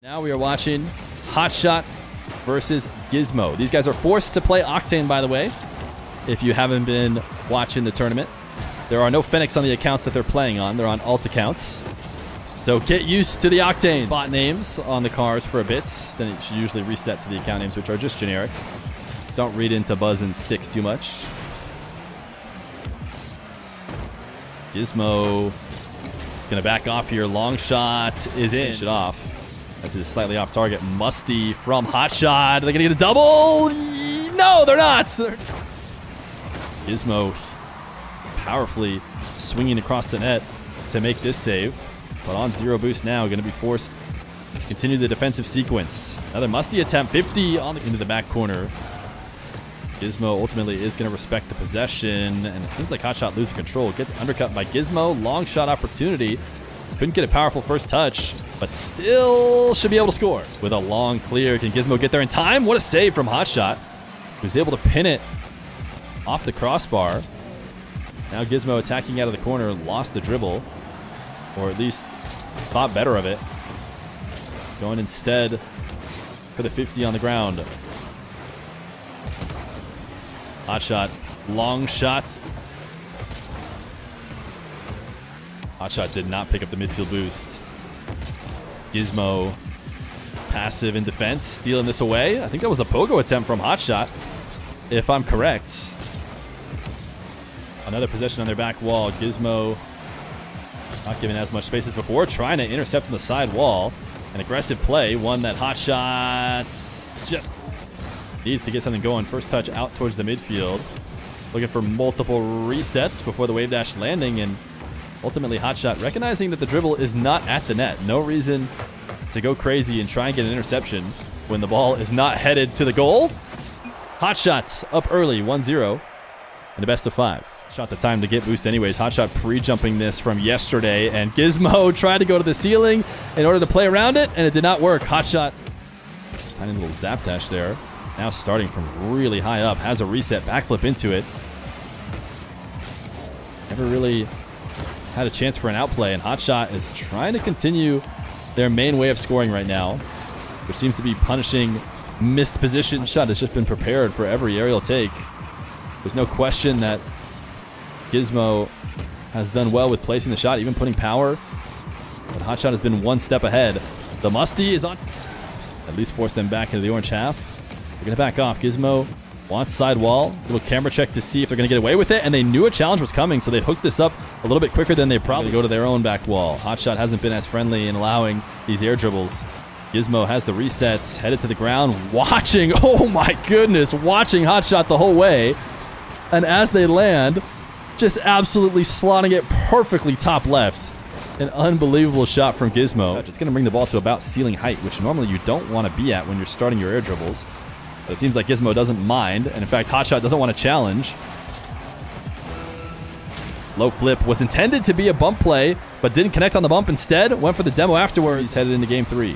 Now we are watching Hotshot versus Gizmo. These guys are forced to play Octane, by the way, if you haven't been watching the tournament. There are no Fenix on the accounts that they're playing on. They're on alt accounts. So get used to the Octane bot names on the cars for a bit. Then it should usually reset to the account names, which are just generic. Don't read into buzz and sticks too much. Gizmo gonna back off here. Long shot is in. Finish it off. As it is slightly off target. Musty from Hotshot. Are they gonna get a double? No, they're not. Gizmo powerfully swinging across the net to make this save. But on zero boost now, going to be forced to continue the defensive sequence. Another Musty attempt, 50 on into the back corner. Gizmo ultimately is going to respect the possession, and it seems like Hotshot losing control. Gets undercut by Gizmo. Long shot opportunity. Couldn't get a powerful first touch, but still should be able to score. With a long clear, can Gizmo get there in time? What a save from Hotshot, who's able to pin it off the crossbar. Now Gizmo attacking out of the corner, lost the dribble, or at least thought better of it. Going instead for the 50 on the ground. Hotshot, long shot. Hotshot did not pick up the midfield boost. Gizmo passive in defense, stealing this away. I think that was a pogo attempt from Hotshot, if I'm correct. Another possession on their back wall. Gizmo not given as much space as before, trying to intercept on the side wall. An aggressive play, one that Hotshot just needs to get something going. First touch out towards the midfield. Looking for multiple resets before the wave dash landing, and ultimately Hotshot recognizing that the dribble is not at the net. No reason to go crazy and try and get an interception when the ball is not headed to the goal. Hotshot's up early, 1-0 in a best of 5. Shot the time to get boost anyways. Hotshot pre-jumping this from yesterday, and Gizmo tried to go to the ceiling in order to play around it, and it did not work. Hotshot, tiny little zap dash there. Now starting from really high up, has a reset, backflip into it. Never really had a chance for an outplay, and Hotshot is trying to continue their main way of scoring right now, which seems to be punishing missed position. Hotshot has just been prepared for every aerial take. There's no question that Gizmo has done well with placing the shot, even putting power. But Hotshot has been one step ahead. The Musty is on. At least force them back into the orange half. They're going to back off. Gizmo wants side wall. Little camera check to see if they're going to get away with it. And they knew a challenge was coming, so they hooked this up a little bit quicker than they probably go to their own back wall. Hotshot hasn't been as friendly in allowing these air dribbles. Gizmo has the resets, headed to the ground, watching. Oh my goodness, watching Hotshot the whole way. And as they land, just absolutely slotting it perfectly top left. An unbelievable shot from Gizmo. It's going to bring the ball to about ceiling height, which normally you don't want to be at when you're starting your air dribbles. But it seems like Gizmo doesn't mind, and in fact, Hotshot doesn't want to challenge. Low flip was intended to be a bump play, but didn't connect on the bump. Instead, went for the demo afterwards. He's headed into game 3.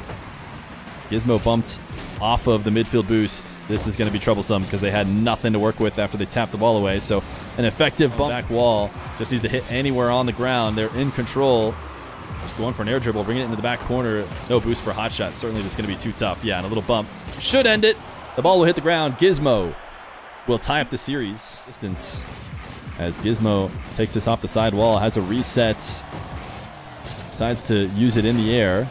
Gizmo bumped off of the midfield boost. This is going to be troublesome because they had nothing to work with after they tapped the ball away. So an effective bump back wall. Just needs to hit anywhere on the ground. They're in control. Just going for an air dribble, bringing it into the back corner. No boost for Hotshot. Certainly this is going to be too tough. Yeah, and a little bump should end it. The ball will hit the ground. Gizmo will tie up the series. Distance as Gizmo takes this off the side wall. Has a reset. Decides to use it in the air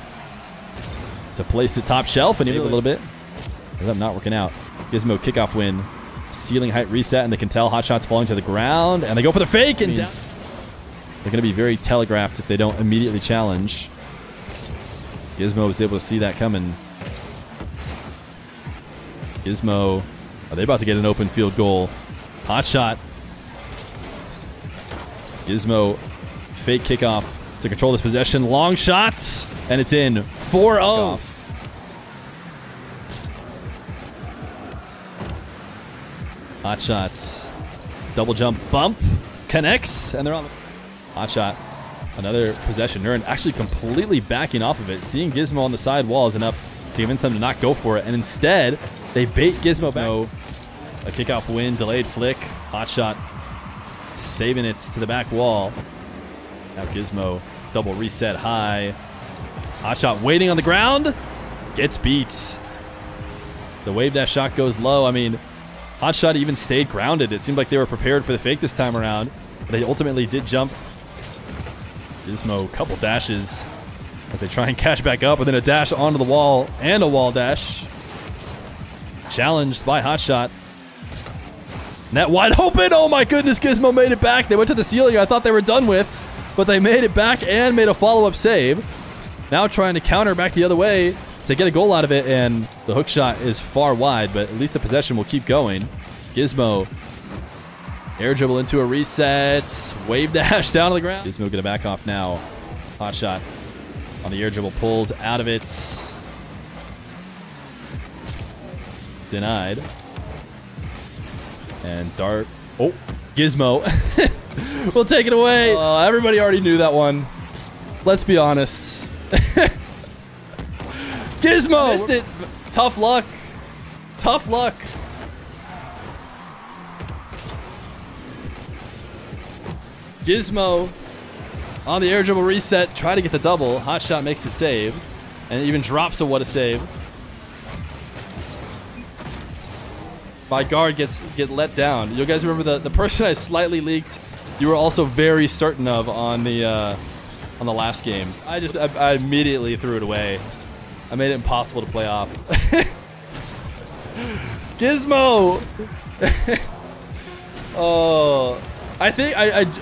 to place the top shelf and even a little bit. Ends up not working out. Gizmo kickoff win. Ceiling height reset, and they can tell Hotshot's falling to the ground, and they go for the fake, and they're going to be very telegraphed if they don't immediately challenge. Gizmo was able to see that coming. Gizmo, are they about to get an open field goal? Hotshot. Gizmo, fake kickoff to control this possession. Long shots, and it's in. 4-0. Hotshots, double jump bump, connects, and they're on. Hotshot, another possession. Nurin actually completely backing off of it. Seeing Gizmo on the side wall is enough to convince them to not go for it, and instead they bait Gizmo back. A kickoff win, delayed flick. Hotshot saving it to the back wall. Now Gizmo double reset high. Hotshot waiting on the ground. gets beat. The wave dash shot goes low. I mean, hotshot even stayed grounded. It seemed like they were prepared for the fake this time around. But they ultimately did jump. Gizmo, couple dashes as they try and catch back up, and then a dash onto the wall and a wall dash. Challenged by hotshot. Net wide open. Oh my goodness, Gizmo made it back. They went to the ceiling I thought they were done with, but they made it back and made a follow-up save. Now trying to counter back the other way to get a goal out of it, and the hook shot is far wide, but at least the possession will keep going. Gizmo, air dribble into a reset, wave dash down to the ground. Gizmo gonna back off now. Hotshot on the air dribble, pulls out of it. Denied. And dart. Oh, Gizmo. We'll take it away. Everybody already knew that one. Let's be honest. Gizmo missed it. Tough luck. Tough luck. Gizmo on the air dribble reset. Try to get the double. Hotshot makes a save. And even drops a what a save. My guard gets let down. You guys remember the person I slightly leaked? You were also very certain of on the last game. I immediately threw it away. I made it impossible to play off. Gizmo. Oh, I think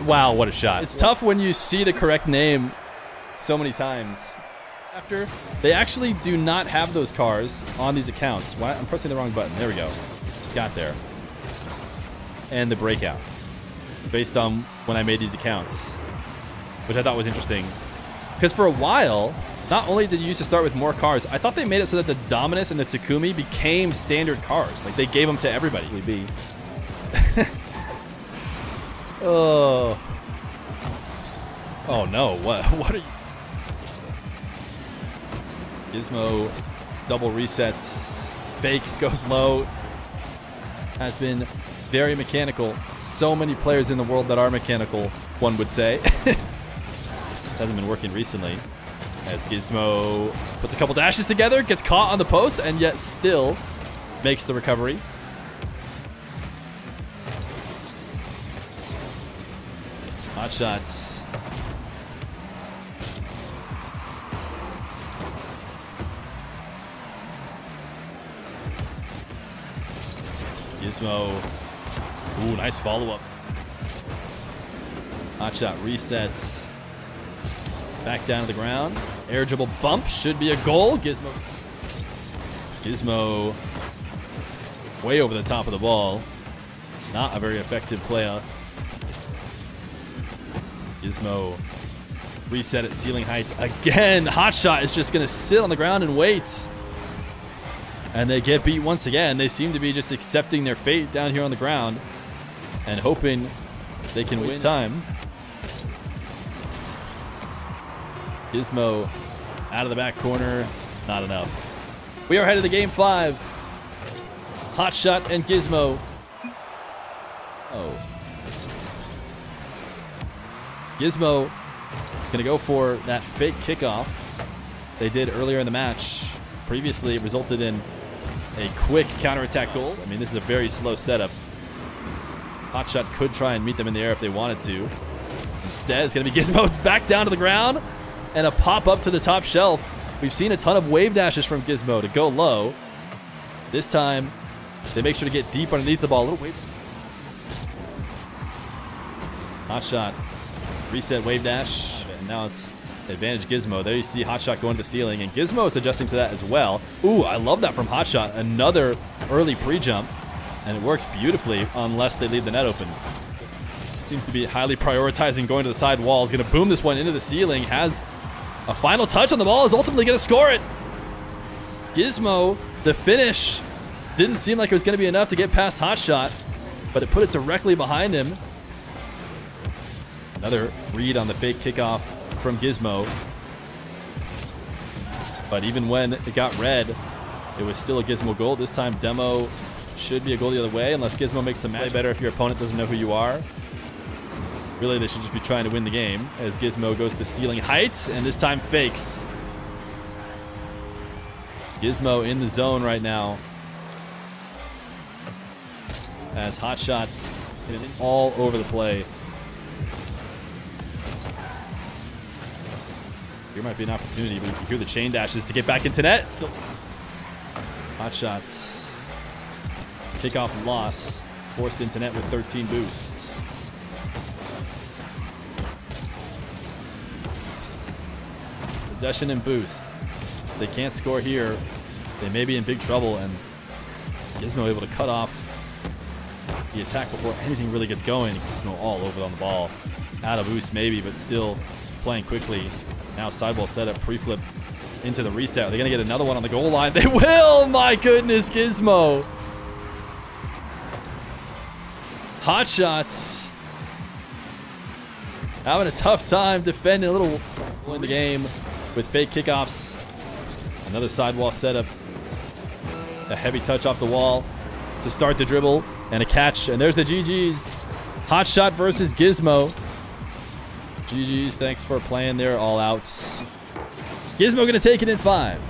wow, what a shot! It's tough when you see the correct name so many times. After they actually do not have those cars on these accounts. Why? I'm pressing the wrong button. There we go. Got there. And the breakout, based on when I made these accounts, which I thought was interesting. Because for a while, not only did you used to start with more cars, I thought they made it so that the Dominus and the Takumi became standard cars. Like they gave them to everybody. Oh. Oh no, what are you? Gizmo double resets. Fake goes low. Has been very mechanical. So many players in the world that are mechanical, one would say. This hasn't been working recently. As Gizmo puts a couple dashes together, gets caught on the post, and yet still makes the recovery. Hot shots. Gizmo. Ooh, nice follow-up. Hotshot resets. Back down to the ground. Air dribble bump. Should be a goal. Gizmo way over the top of the ball. Not a very effective play. Gizmo reset at ceiling height again. Hotshot is just going to sit on the ground and wait. And they get beat once again. They seem to be just accepting their fate down here on the ground and hoping they can waste time. Gizmo out of the back corner. Not enough. We are headed to game 5. Hotshot and Gizmo. Oh. Gizmo going to go for that fake kickoff they did earlier in the match. Previously, it resulted in a quick counterattack goal. I mean, this is a very slow setup. Hotshot could try and meet them in the air if they wanted to. Instead, it's going to be Gizmo back down to the ground and a pop up to the top shelf. We've seen a ton of wave dashes from Gizmo to go low. This time, they make sure to get deep underneath the ball. A little wave. Hotshot. Reset wave dash. And now it's advantage Gizmo. There you see Hotshot going to the ceiling, and Gizmo is adjusting to that as well. Ooh, I love that from Hotshot. Another early pre-jump, and it works beautifully unless they leave the net open. Seems to be highly prioritizing going to the side wall. Is going to boom this one into the ceiling. Has a final touch on the ball. Is ultimately going to score it. Gizmo, the finish didn't seem like it was going to be enough to get past Hotshot, but it put it directly behind him. Another read on the fake kickoff from Gizmo. But even when it got red, it was still a Gizmo goal. This time, Demo should be a goal the other way, unless Gizmo makes some play better if your opponent doesn't know who you are. Really, they should just be trying to win the game, as Gizmo goes to ceiling height, and this time fakes. Gizmo in the zone right now. As hotshots is all over the play. Here might be an opportunity, but you can hear the chain dashes to get back into net. Still. Hotshots. Kickoff loss. Forced into net with 13 boosts. Possession and boost. If they can't score here, they may be in big trouble, and Gizmo able to cut off the attack before anything really gets going. Gizmo all over on the ball. Out of boost maybe, but still playing quickly. Now sidewall setup, pre-flip into the reset. Are they going to get another one on the goal line? They will! My goodness, Gizmo. Hotshots. Having a tough time defending a little in the game with fake kickoffs. Another sidewall setup. A heavy touch off the wall to start the dribble. And a catch. And there's the GG's. Hotshot versus Gizmo. GG's. Thanks for playing there all out. Gizmo going to take it in 5.